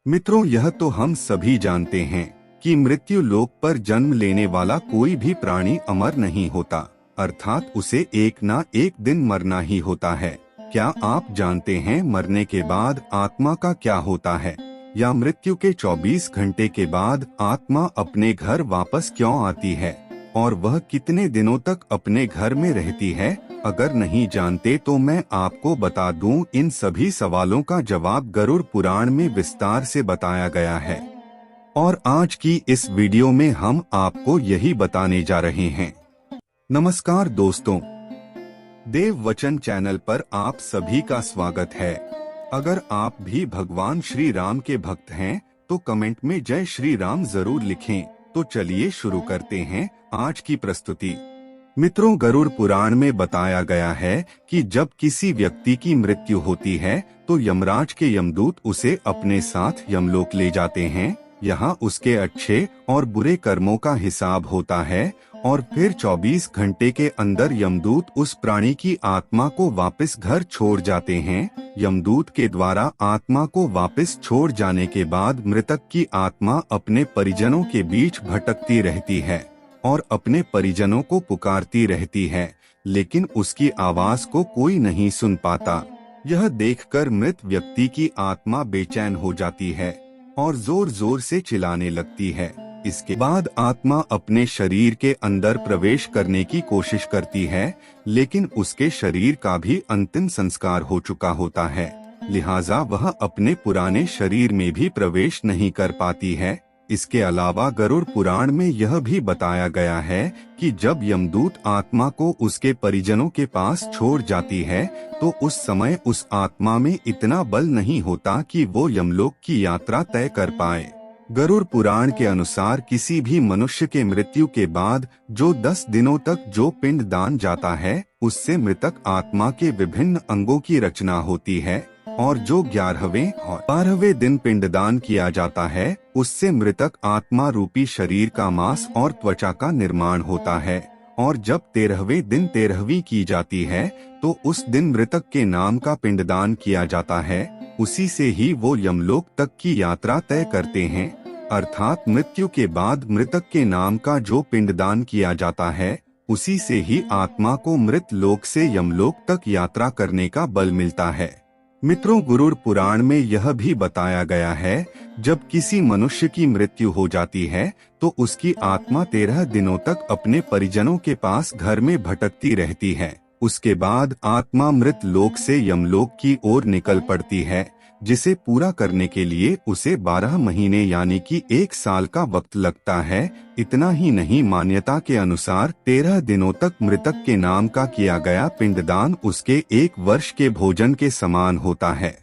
मित्रों, यह तो हम सभी जानते हैं कि मृत्यु लोक पर जन्म लेने वाला कोई भी प्राणी अमर नहीं होता, अर्थात उसे एक ना एक दिन मरना ही होता है। क्या आप जानते हैं मरने के बाद आत्मा का क्या होता है, या मृत्यु के 24 घंटे के बाद आत्मा अपने घर वापस क्यों आती है और वह कितने दिनों तक अपने घर में रहती है? अगर नहीं जानते तो मैं आपको बता दूं, इन सभी सवालों का जवाब गरुड़ पुराण में विस्तार से बताया गया है और आज की इस वीडियो में हम आपको यही बताने जा रहे हैं। नमस्कार दोस्तों, देव वचन चैनल पर आप सभी का स्वागत है। अगर आप भी भगवान श्री राम के भक्त हैं तो कमेंट में जय श्री राम जरूर लिखें। तो चलिए शुरू करते हैं आज की प्रस्तुति। मित्रों, गरुड़ पुराण में बताया गया है कि जब किसी व्यक्ति की मृत्यु होती है तो यमराज के यमदूत उसे अपने साथ यमलोक ले जाते हैं। यहाँ उसके अच्छे और बुरे कर्मों का हिसाब होता है और फिर 24 घंटे के अंदर यमदूत उस प्राणी की आत्मा को वापस घर छोड़ जाते हैं। यमदूत के द्वारा आत्मा को वापस छोड़ जाने के बाद मृतक की आत्मा अपने परिजनों के बीच भटकती रहती है और अपने परिजनों को पुकारती रहती है, लेकिन उसकी आवाज को कोई नहीं सुन पाता। यह देखकर मृत व्यक्ति की आत्मा बेचैन हो जाती है और जोर जोर से चिल्लाने लगती है। इसके बाद आत्मा अपने शरीर के अंदर प्रवेश करने की कोशिश करती है, लेकिन उसके शरीर का भी अंतिम संस्कार हो चुका होता है, लिहाजा वह अपने पुराने शरीर में भी प्रवेश नहीं कर पाती है। इसके अलावा गरुड़ पुराण में यह भी बताया गया है कि जब यमदूत आत्मा को उसके परिजनों के पास छोड़ जाती है तो उस समय उस आत्मा में इतना बल नहीं होता कि वो यमलोक की यात्रा तय कर पाए। गरुड़ पुराण के अनुसार किसी भी मनुष्य के मृत्यु के बाद जो 10 दिनों तक जो पिंड दान जाता है उससे मृतक आत्मा के विभिन्न अंगों की रचना होती है, और जो 11वें और 12वें दिन पिंडदान किया जाता है उससे मृतक आत्मा रूपी शरीर का मांस और त्वचा का निर्माण होता है, और जब 13वें दिन 13वीं की जाती है तो उस दिन मृतक के नाम का पिंडदान किया जाता है। उसी से ही वो यमलोक तक की यात्रा तय करते हैं, अर्थात मृत्यु के बाद मृतक के नाम का जो पिंडदान किया जाता है उसी से ही आत्मा को मृत लोक से यमलोक तक यात्रा करने का बल मिलता है। मित्रों, गरुड़ पुराण में यह भी बताया गया है जब किसी मनुष्य की मृत्यु हो जाती है तो उसकी आत्मा 13 दिनों तक अपने परिजनों के पास घर में भटकती रहती है। उसके बाद आत्मा मृत लोक से यमलोक की ओर निकल पड़ती है, जिसे पूरा करने के लिए उसे 12 महीने यानी कि 1 साल का वक्त लगता है। इतना ही नहीं, मान्यता के अनुसार 13 दिनों तक मृतक के नाम का किया गया पिंडदान उसके 1 वर्ष के भोजन के समान होता है।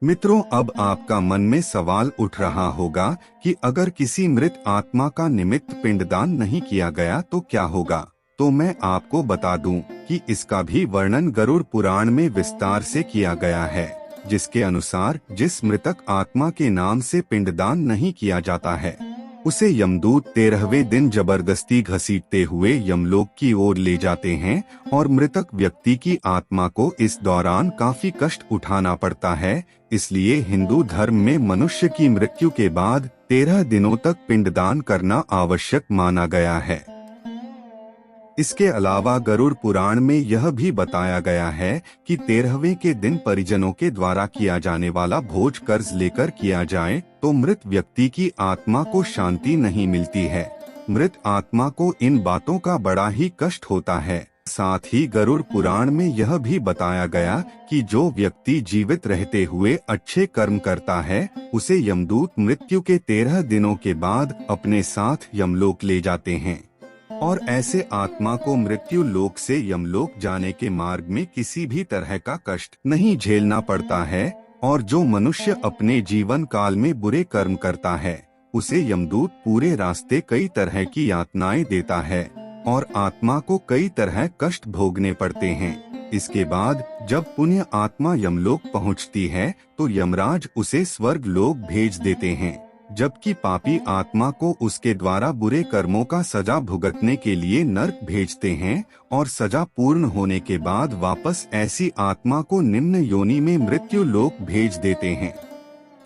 मित्रों, अब आपका मन में सवाल उठ रहा होगा कि अगर किसी मृत आत्मा का निमित्त पिंडदान नहीं किया गया तो क्या होगा? तो मैं आपको बता दूं कि इसका भी वर्णन गरुड़ पुराण में विस्तार से किया गया है, जिसके अनुसार जिस मृतक आत्मा के नाम से पिंडदान नहीं किया जाता है उसे यमदूत 13वें दिन जबरदस्ती घसीटते हुए यमलोक की ओर ले जाते हैं और मृतक व्यक्ति की आत्मा को इस दौरान काफी कष्ट उठाना पड़ता है। इसलिए हिंदू धर्म में मनुष्य की मृत्यु के बाद 13 दिनों तक पिंडदान करना आवश्यक माना गया है। इसके अलावा गरुड़ पुराण में यह भी बताया गया है कि 13वें के दिन परिजनों के द्वारा किया जाने वाला भोज कर्ज लेकर किया जाए तो मृत व्यक्ति की आत्मा को शांति नहीं मिलती है। मृत आत्मा को इन बातों का बड़ा ही कष्ट होता है। साथ ही गरुड़ पुराण में यह भी बताया गया कि जो व्यक्ति जीवित रहते हुए अच्छे कर्म करता है उसे यमदूत मृत्यु के 13 दिनों के बाद अपने साथ यमलोक ले जाते हैं, और ऐसे आत्मा को मृत्यु लोक से यमलोक जाने के मार्ग में किसी भी तरह का कष्ट नहीं झेलना पड़ता है। और जो मनुष्य अपने जीवन काल में बुरे कर्म करता है उसे यमदूत पूरे रास्ते कई तरह की यातनाएं देता है और आत्मा को कई तरह कष्ट भोगने पड़ते हैं। इसके बाद जब पुण्य आत्मा यमलोक पहुंचती है तो यमराज उसे स्वर्ग लोक भेज देते हैं, जबकि पापी आत्मा को उसके द्वारा बुरे कर्मों का सजा भुगतने के लिए नर्क भेजते हैं, और सजा पूर्ण होने के बाद वापस ऐसी आत्मा को निम्न योनि में मृत्यु लोक भेज देते हैं।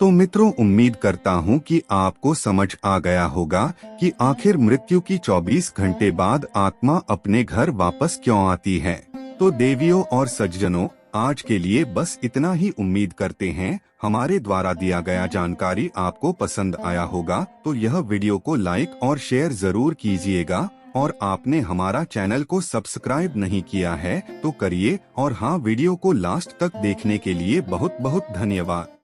तो मित्रों, उम्मीद करता हूँ कि आपको समझ आ गया होगा कि आखिर मृत्यु की 24 घंटे बाद आत्मा अपने घर वापस क्यों आती है। तो देवियों और सज्जनों, आज के लिए बस इतना ही। उम्मीद करते हैं हमारे द्वारा दिया गया जानकारी आपको पसंद आया होगा। तो यह वीडियो को लाइक और शेयर जरूर कीजिएगा, और आपने हमारा चैनल को सब्सक्राइब नहीं किया है तो करिए। और हाँ, वीडियो को लास्ट तक देखने के लिए बहुत बहुत धन्यवाद।